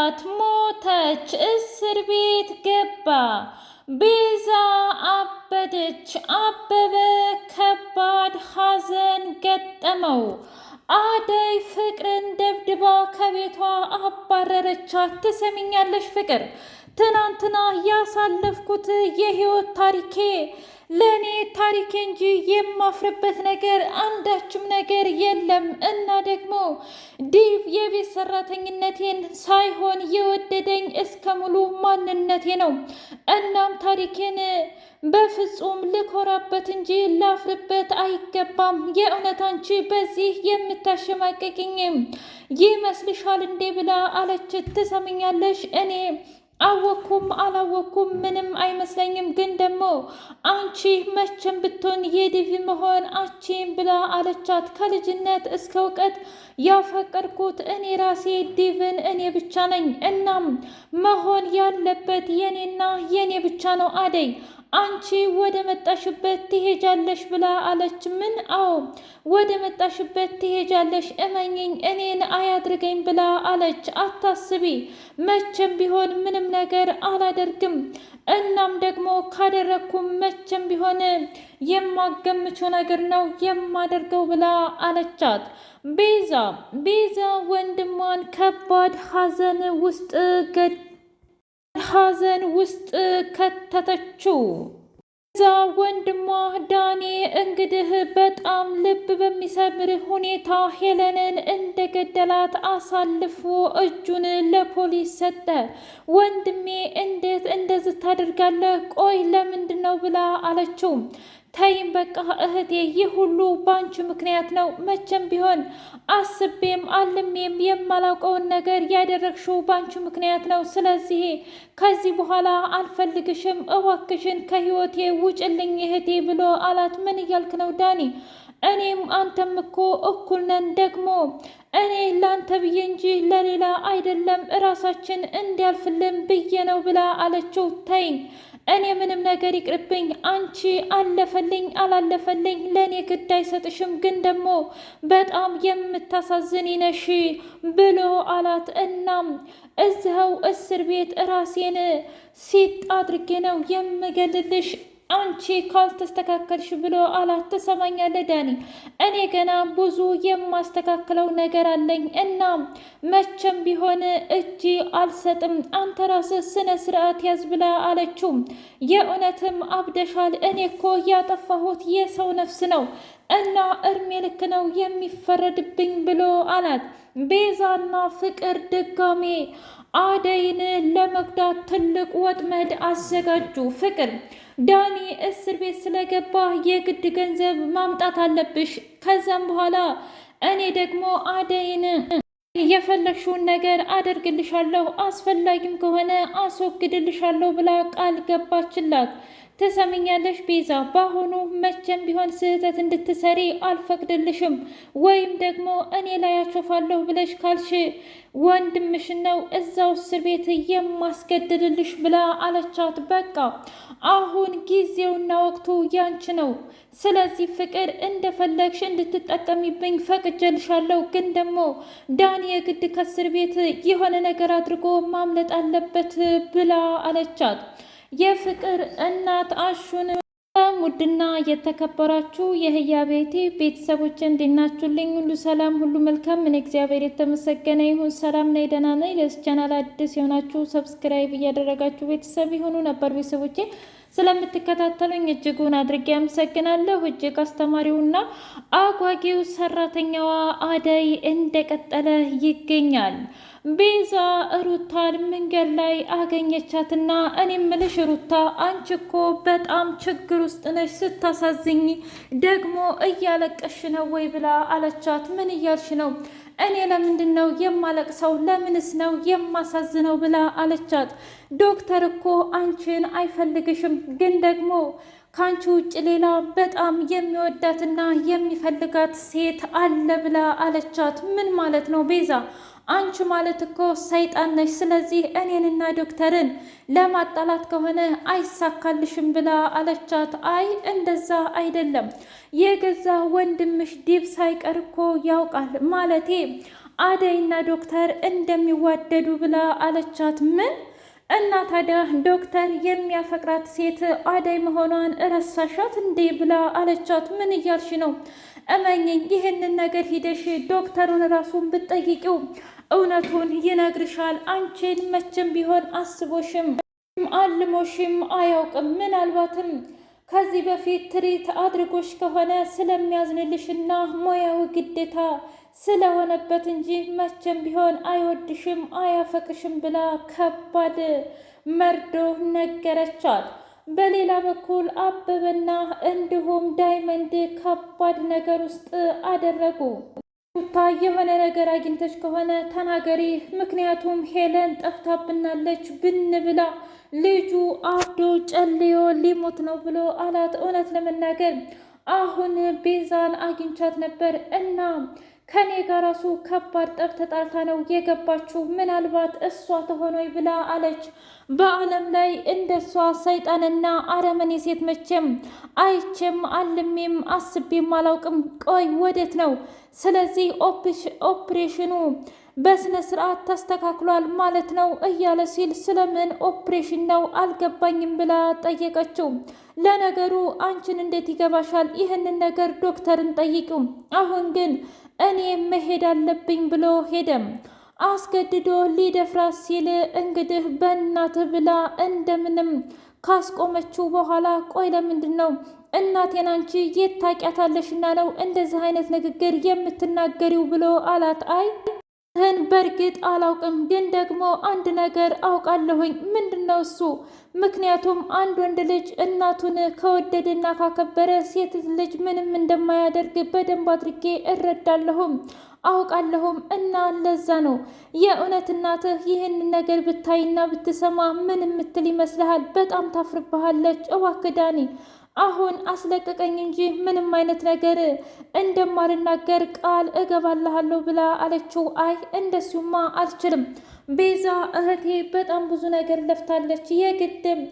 ሜላት ሞተች፣ እስር ቤት ገባ። ቤዛ አበደች። አበበ ከባድ ሐዘን ገጠመው። አደይ ፍቅርን ደብድባ ከቤቷ አባረረቻት። ትሰሚኛለሽ ፍቅር፣ ትናንትና ያሳለፍኩት የህይወት ታሪኬ ለእኔ ታሪኬ እንጂ የማፍርበት ነገር አንዳችም ነገር የለም። እና ደግሞ ዲቭ የቤት ሰራተኝነቴን ሳይሆን የወደደኝ እስከ ሙሉ ማንነቴ ነው። እናም ታሪኬን በፍጹም ልኮራበት እንጂ ላፍርበት አይገባም። የእውነት አንቺ በዚህ የምታሸማቀቅኝ ይመስልሻል እንዴ ብላ አለች። ትሰምኛለሽ እኔ አወኩም አላወኩም ምንም አይመስለኝም፣ ግን ደግሞ አንቺ መቼም ብትሆን የዲቪ መሆን አቺም ብላ አለቻት። ከልጅነት እስከ እውቀት ያፈቀድኩት እኔ ራሴ ዲቭን እኔ ብቻ ነኝ። እናም መሆን ያለበት የኔና የኔ ብቻ ነው። አደይ አንቺ ወደ መጣሽበት ትሄጃለሽ ብላ አለች። ምን? አዎ ወደ መጣሽበት ትሄጃለሽ፣ እመኝኝ እኔን አያድርገኝ ብላ አለች። አታስቢ፣ መቼም ቢሆን ምንም ነገር አላደርግም። እናም ደግሞ ካደረግኩም መቼም ቢሆን የማገምችው ነገር ነው የማደርገው ብላ አለቻት። ቤዛ ወንድሟን ከባድ ሐዘን ውስጥ ከተተችው። እዛ ወንድሟ ዳኔ እንግዲህ በጣም ልብ በሚሰብር ሁኔታ ሄለንን እንደገደላት አሳልፎ እጁን ለፖሊስ ሰጠ። ወንድሜ እንዴት እንደዚህ ታደርጋለህ? ቆይ ለምንድን ነው ብላ አለችው። ተይም በቃ እህቴ፣ ይህ ሁሉ ባንቺ ምክንያት ነው። መቼም ቢሆን አስቤም አልሜም የማላውቀውን ነገር ያደረግሽው ባንቺ ምክንያት ነው። ስለዚህ ከዚህ በኋላ አልፈልግሽም፣ እባክሽን ከህይወቴ ውጭልኝ እህቴ ብሎ አላት። ምን እያልክ ነው ዳኒ? እኔም አንተም እኮ እኩል ነን። ደግሞ እኔ ላንተ ብዬ እንጂ ለሌላ አይደለም፣ እራሳችን እንዲያልፍልን ብዬ ነው ብላ አለችው። ተይኝ፣ እኔ ምንም ነገር ይቅርብኝ። አንቺ አለፈልኝ አላለፈልኝ ለእኔ ግድ አይሰጥሽም፣ ግን ደግሞ በጣም የምታሳዝን ነሽ ብሎ አላት። እናም እዚኸው እስር ቤት ራሴን ሲጥ አድርጌ ነው የምገልልሽ አንቺ ካልተስተካከልሽ ብሎ አላት። ትሰማኛለህ ዳኒ፣ እኔ ገና ብዙ የማስተካክለው ነገር አለኝ እና መቼም ቢሆን እጅ አልሰጥም። አንተ ራስህ ስነ ስርዓት ያዝ ብላ አለችው። የእውነትም አብደሻል። እኔ እኮ ያጠፋሁት የሰው ነፍስ ነው እና እድሜ ልክ ነው የሚፈረድብኝ ብሎ አላት። ቤዛና ፍቅር ድጋሜ አደይን ለመጉዳት ትልቅ ወጥመድ አዘጋጁ። ፍቅር ዳኒ እስር ቤት ስለገባ የግድ ገንዘብ ማምጣት አለብሽ፣ ከዛም በኋላ እኔ ደግሞ አደይን የፈለግሽውን ነገር አደርግልሻለሁ፣ አስፈላጊም ከሆነ አስወግድልሻለሁ ብላ ቃል ገባችላት። ትሰምኛለሽ ቤዛ፣ በአሁኑ መቼም ቢሆን ስህተት እንድትሰሪ አልፈቅድልሽም፣ ወይም ደግሞ እኔ ላይ አሾፋለሁ ብለሽ ካልሽ ወንድምሽን ነው እዛው እስር ቤት የማስገድልልሽ ብላ አለቻት። በቃ አሁን ጊዜውና ወቅቱ ያንቺ ነው። ስለዚህ ፍቅር እንደፈለግሽ እንድትጠቀሚብኝ ፈቅጀልሻለሁ፣ ግን ደግሞ ዳኒ የግድ ከእስር ቤት የሆነ ነገር አድርጎ ማምለጥ አለበት ብላ አለቻት። የፍቅር እናት አሹን ውድና የተከበራችሁ የህያ ቤቴ ቤተሰቦች እንዲናችሁልኝ ሁሉ ሰላም ሁሉ መልካም፣ ምን እግዚአብሔር የተመሰገነ ይሁን። ሰላም ነኝ፣ ደህና ነኝ። ለዚህ ቻናል አዲስ የሆናችሁ ሰብስክራይብ እያደረጋችሁ ቤተሰብ የሆኑ ነበር ቤተሰቦቼ ስለምትከታተሉኝ እጅጉን አድርጌ አመሰግናለሁ። እጅግ አስተማሪውና አጓጊው ሰራተኛዋ አደይ እንደቀጠለ ይገኛል። ቤዛ ሩታን መንገድ ላይ አገኘቻትና እኔ ምልሽ ሩታ፣ አንቺ እኮ በጣም ችግር ውስጥ ነሽ፣ ስታሳዝኝ ደግሞ እያለቀሽ ነው ወይ ብላ አለቻት። ምን እያልሽ ነው? እኔ ለምንድን ነው የማለቅሰው? ለምንስ ነው የማሳዝነው? ብላ አለቻት። ዶክተር እኮ አንቺን አይፈልግሽም፣ ግን ደግሞ ከአንቺ ውጭ ሌላ በጣም የሚወዳትና የሚፈልጋት ሴት አለ ብላ አለቻት። ምን ማለት ነው ቤዛ? አንቺ ማለት እኮ ሰይጣን ነሽ። ስለዚህ እኔንና ዶክተርን ለማጣላት ከሆነ አይሳካልሽም ብላ አለቻት። አይ እንደዛ አይደለም፣ የገዛ ወንድምሽ ዲብ ሳይቀር እኮ ያውቃል። ማለቴ አደይና ዶክተር እንደሚዋደዱ ብላ አለቻት። ምን? እና ታዲያ ዶክተር የሚያፈቅራት ሴት አደይ መሆኗን እረሳሻት እንዴ? ብላ አለቻት። ምን እያልሽ ነው? እመኝኝ፣ ይህንን ነገር ሂደሽ ዶክተሩን ራሱን ብትጠይቂው እውነቱን ይነግርሻል። አንቺን መቼም ቢሆን አስቦሽም አልሞሽም አያውቅም። ምናልባትም ከዚህ በፊት ትሪት አድርጎሽ ከሆነ ስለሚያዝንልሽና ሙያዊ ግዴታ ስለሆነበት እንጂ መቼም ቢሆን አይወድሽም አያፈቅሽም ብላ ከባድ መርዶ ነገረቻት። በሌላ በኩል አበበና እንዲሁም ዳይመንድ ከባድ ነገር ውስጥ አደረጉ። ሩታ የሆነ ነገር አግኝተች ከሆነ ተናገሪ፣ ምክንያቱም ሄለን ጠፍታብናለች ብን ብላ ልጁ አብዶ ጨልዮ ሊሞት ነው ብሎ አላት። እውነት ለመናገር አሁን ቤዛን አግኝቻት ነበር እና ከኔ ጋር ራሱ ከባድ ጠብ ተጣልታ ነው የገባችው። ምናልባት እሷ ተሆኖይ ብላ አለች። በዓለም ላይ እንደሷ ሰይጣንና አረመኔ ሴት መቼም አይቼም አልሜም አስቤም አላውቅም። ቆይ ወዴት ነው? ስለዚህ ኦፕሬሽኑ በስነ ስርዓት ተስተካክሏል ማለት ነው እያለ ሲል ስለምን ኦፕሬሽን ነው አልገባኝም ብላ ጠየቀችው። ለነገሩ አንቺን እንዴት ይገባሻል? ይህንን ነገር ዶክተርን ጠይቂው። አሁን ግን እኔ መሄድ አለብኝ ብሎ ሄደም። አስገድዶ ሊደፍራት ሲል እንግዲህ በእናትህ ብላ እንደምንም ካስቆመችው በኋላ ቆይ ለምንድን ነው እናቴን አንቺ የት ታውቂያታለሽና ነው እንደዚህ አይነት ንግግር የምትናገሪው ብሎ አላት። አይ ይህን በእርግጥ አላውቅም፣ ግን ደግሞ አንድ ነገር አውቃለሁኝ። ምንድን ነው እሱ? ምክንያቱም አንድ ወንድ ልጅ እናቱን ከወደደና ካከበረ ሴት ልጅ ምንም እንደማያደርግ በደንብ አድርጌ እረዳለሁም አውቃለሁም። እና ለዛ ነው የእውነት እናትህ ይህንን ነገር ብታይና ብትሰማ ምን የምትል ይመስልሃል? በጣም ታፍርብሃለች። እባክህ ዳኒ አሁን አስለቀቀኝ እንጂ ምንም አይነት ነገር እንደማልናገር ቃል እገባልሃለሁ ብላ አለችው። አይ እንደሱማ አልችልም ቤዛ እህቴ በጣም ብዙ ነገር ለፍታለች። የግድም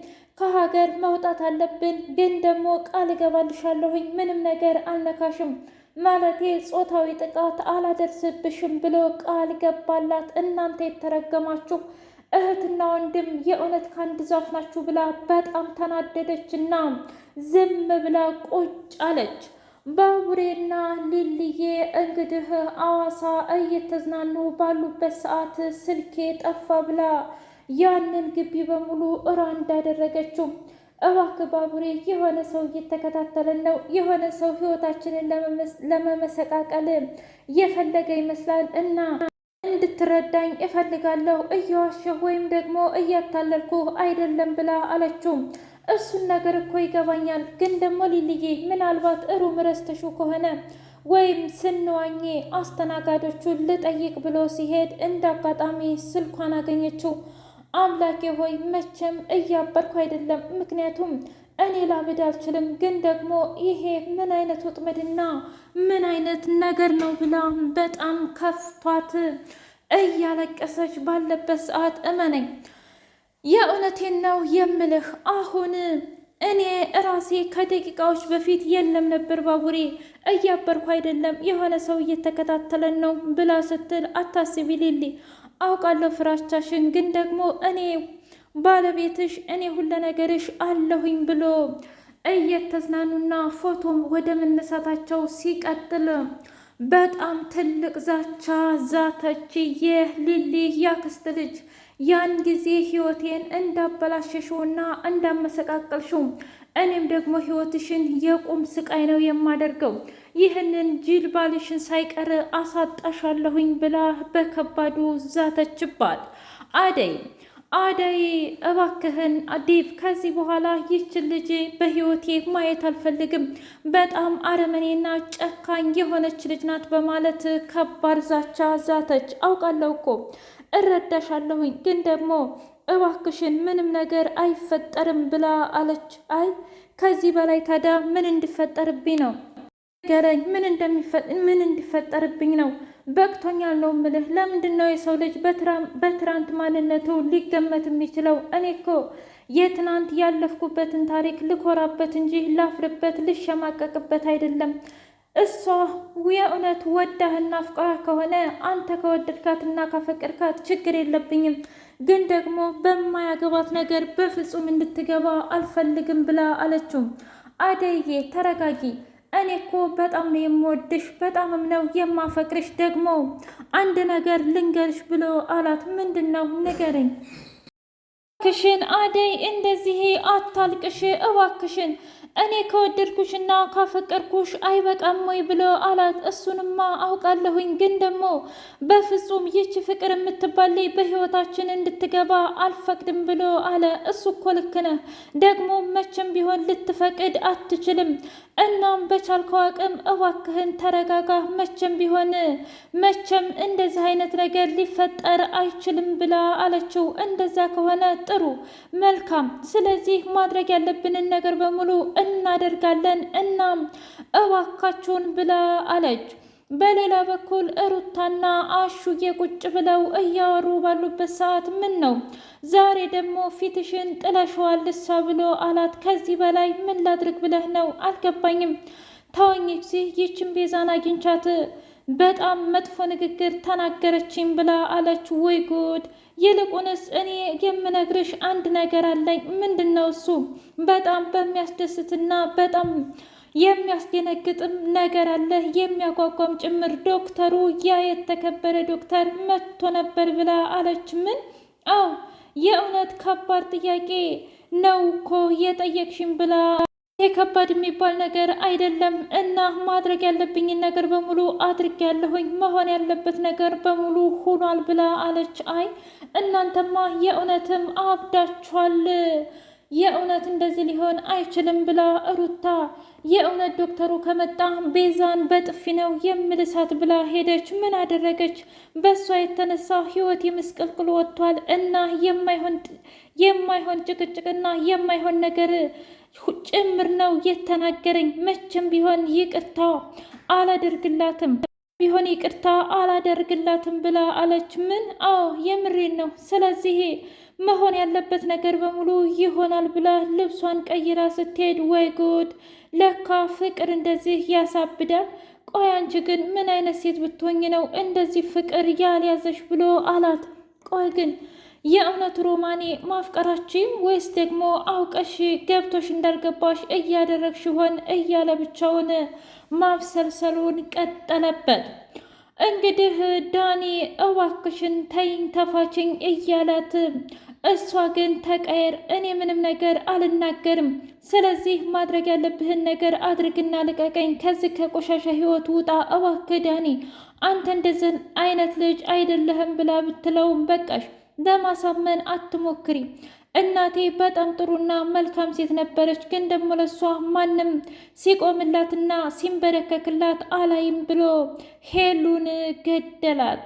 ከሀገር መውጣት አለብን፣ ግን ደግሞ ቃል እገባልሻለሁኝ ምንም ነገር አልነካሽም፣ ማለቴ ጾታዊ ጥቃት አላደርስብሽም ብሎ ቃል ገባላት። እናንተ የተረገማችሁ እህትና ወንድም የእውነት ከአንድ ዛፍ ናችሁ ብላ በጣም ተናደደችና ዝም ብላ ቁጭ አለች። ባቡሬና ሊልዬ እንግዲህ አዋሳ እየተዝናኑ ባሉበት ሰዓት ስልኬ ጠፋ ብላ ያንን ግቢ በሙሉ እራ እንዳደረገችው። እባክህ ባቡሬ የሆነ ሰው እየተከታተለን ነው፣ የሆነ ሰው ህይወታችንን ለመመሰቃቀል እየፈለገ ይመስላል እና እንድትረዳኝ እፈልጋለሁ። እየዋሸሁ ወይም ደግሞ እያታለልኩ አይደለም ብላ አለችው። እሱን ነገር እኮ ይገባኛል፣ ግን ደግሞ ሊልዬ ምናልባት ሩም ረስተሹ ከሆነ ወይም ስንዋኜ አስተናጋጆቹን ልጠይቅ ብሎ ሲሄድ እንደ አጋጣሚ ስልኳን አገኘችው። አምላኬ ሆይ መቼም እያበድኩ አይደለም፣ ምክንያቱም እኔ ላብድ አልችልም፣ ግን ደግሞ ይሄ ምን አይነት ወጥመድና ምን አይነት ነገር ነው ብላ በጣም ከፍቷት እያለቀሰች ባለበት ሰዓት እመነኝ የእውነቴን ነው የምልህ አሁን እኔ እራሴ ከደቂቃዎች በፊት የለም ነበር ባቡሬ፣ እያበርኩ አይደለም፣ የሆነ ሰው እየተከታተለን ነው ብላ ስትል አታስቢ ሊሊ፣ አውቃለሁ ፍራቻሽን፣ ግን ደግሞ እኔ ባለቤትሽ እኔ ሁለ ነገርሽ አለሁኝ ብሎ እየተዝናኑና ፎቶም ወደ መነሳታቸው ሲቀጥል በጣም ትልቅ ዛቻ ዛተች። የሊሊ ያክስት ልጅ ያን ጊዜ ህይወቴን እንዳበላሸሽውና እንዳመሰቃቀልሽው እኔም ደግሞ ህይወትሽን የቁም ስቃይ ነው የማደርገው፣ ይህንን ጅል ባልሽን ሳይቀር አሳጣሻለሁኝ ብላ በከባዱ ዛተችባት። አደይ እባክህን ዴቭ፣ ከዚህ በኋላ ይችን ልጅ በህይወቴ ማየት አልፈልግም፣ በጣም አረመኔና ጨካኝ የሆነች ልጅ ናት በማለት ከባድ ዛቻ ዛተች። አውቃለሁ እኮ እረዳሻለሁኝ፣ ግን ደግሞ እባክሽን ምንም ነገር አይፈጠርም ብላ አለች። አይ ከዚህ በላይ ታዲያ ምን እንዲፈጠርብኝ ነው ንገረኝ፣ ምን እንዲፈጠርብኝ ነው? በቅቶኛል ነው ምልህ። ለምንድን ነው የሰው ልጅ በትናንት ማንነቱ ሊገመት የሚችለው? እኔ እኮ የትናንት ያለፍኩበትን ታሪክ ልኮራበት እንጂ ላፍርበት ልሸማቀቅበት አይደለም። እሷ የእውነት ወዳህና አፍቅራ ከሆነ አንተ ከወደድካትና ካፈቅርካት ችግር የለብኝም፣ ግን ደግሞ በማያገባት ነገር በፍጹም እንድትገባ አልፈልግም ብላ አለችው። አደይዬ ተረጋጊ፣ እኔ እኮ በጣም ነው የምወድሽ፣ በጣምም ነው የማፈቅርሽ። ደግሞ አንድ ነገር ልንገርሽ ብሎ አላት። ምንድን ነው? ንገረኝ። እባክሽን አደይ እንደዚህ አታልቅሽ እባክሽን፣ እኔ ከወደድኩሽና ካፈቀርኩሽ አይበቃም ወይ ብሎ አላት። እሱንማ አውቃለሁኝ፣ ግን ደግሞ በፍጹም ይቺ ፍቅር የምትባል በህይወታችን እንድትገባ አልፈቅድም ብሎ አለ። እሱ እኮ ልክ ነህ፣ ደግሞ መቼም ቢሆን ልትፈቅድ አትችልም። እናም በቻልከው አቅም እባክህን ተረጋጋ፣ መቼም እንደዚህ አይነት ነገር ሊፈጠር አይችልም ብላ አለችው። እንደዛ ከሆነ ጥሩ መልካም፣ ስለዚህ ማድረግ ያለብንን ነገር በሙሉ እናደርጋለን። እናም እባካችሁን ብላ አለች። በሌላ በኩል ሩታና አሹዬ ቁጭ ብለው እያወሩ ባሉበት ሰዓት ምን ነው ዛሬ ደግሞ ፊትሽን ጥለሽዋል እሷ ብሎ አላት። ከዚህ በላይ ምን ላድርግ ብለህ ነው? አልገባኝም። ተወኝ ጊዜ ይችን ቤዛን አግኝቻት በጣም መጥፎ ንግግር ተናገረችኝ ብላ አለች። ወይ ጉድ! ይልቁንስ እኔ የምነግርሽ አንድ ነገር አለኝ። ምንድን ነው እሱ? በጣም በሚያስደስትና በጣም የሚያስደነግጥም ነገር አለ፣ የሚያጓጓም ጭምር። ዶክተሩ ያ የተከበረ ዶክተር መጥቶ ነበር ብላ አለች። ምን? አዎ የእውነት ከባድ ጥያቄ ነው እኮ የጠየቅሽኝ ብላ ከባድ የሚባል ነገር አይደለም እና ማድረግ ያለብኝን ነገር በሙሉ አድርጌያለሁኝ፣ መሆን ያለበት ነገር በሙሉ ሆኗል ብላ አለች። አይ እናንተማ የእውነትም አብዳችኋል፣ የእውነት እንደዚህ ሊሆን አይችልም ብላ ሩታ የእውነት ዶክተሩ ከመጣ ቤዛን በጥፊ ነው የምልሳት ብላ ሄደች። ምን አደረገች? በእሷ የተነሳ ህይወት የምስቅልቅል ወጥቷል እና የማይሆን ጭቅጭቅና የማይሆን ነገር ጭምር ነው የተናገረኝ። መቼም ቢሆን ይቅርታ አላደርግላትም ብላ አለች። ምን? አዎ የምሬን ነው። ስለዚህ መሆን ያለበት ነገር በሙሉ ይሆናል ብላ ልብሷን ቀይራ ስትሄድ፣ ወይ ጉድ! ለካ ፍቅር እንደዚህ ያሳብዳል። ቆይ አንቺ ግን ምን አይነት ሴት ብትሆኝ ነው እንደዚህ ፍቅር ያልያዘሽ ብሎ አላት። ቆይ ግን የእውነት ሮማኔ ማፍቀራችም ወይስ ደግሞ አውቀሽ ገብቶሽ እንዳልገባሽ እያደረግሽ ሆን እያለ ብቻውን ማብሰልሰሉን ቀጠለበት። እንግዲህ ዳኒ እባክሽን ተይኝ ተፋችኝ እያላት፣ እሷ ግን ተቀየር፣ እኔ ምንም ነገር አልናገርም፣ ስለዚህ ማድረግ ያለብህን ነገር አድርግና ልቀቀኝ፣ ከዚህ ከቆሻሻ ህይወት ውጣ እባክህ ዳኒ፣ አንተ እንደዚህ አይነት ልጅ አይደለህም ብላ ብትለውም በቃሽ፣ ለማሳመን አትሞክሪ፣ እናቴ በጣም ጥሩና መልካም ሴት ነበረች፣ ግን ደግሞ ለሷ ማንም ሲቆምላትና ሲንበረከክላት አላይም ብሎ ሄሉን ገደላት።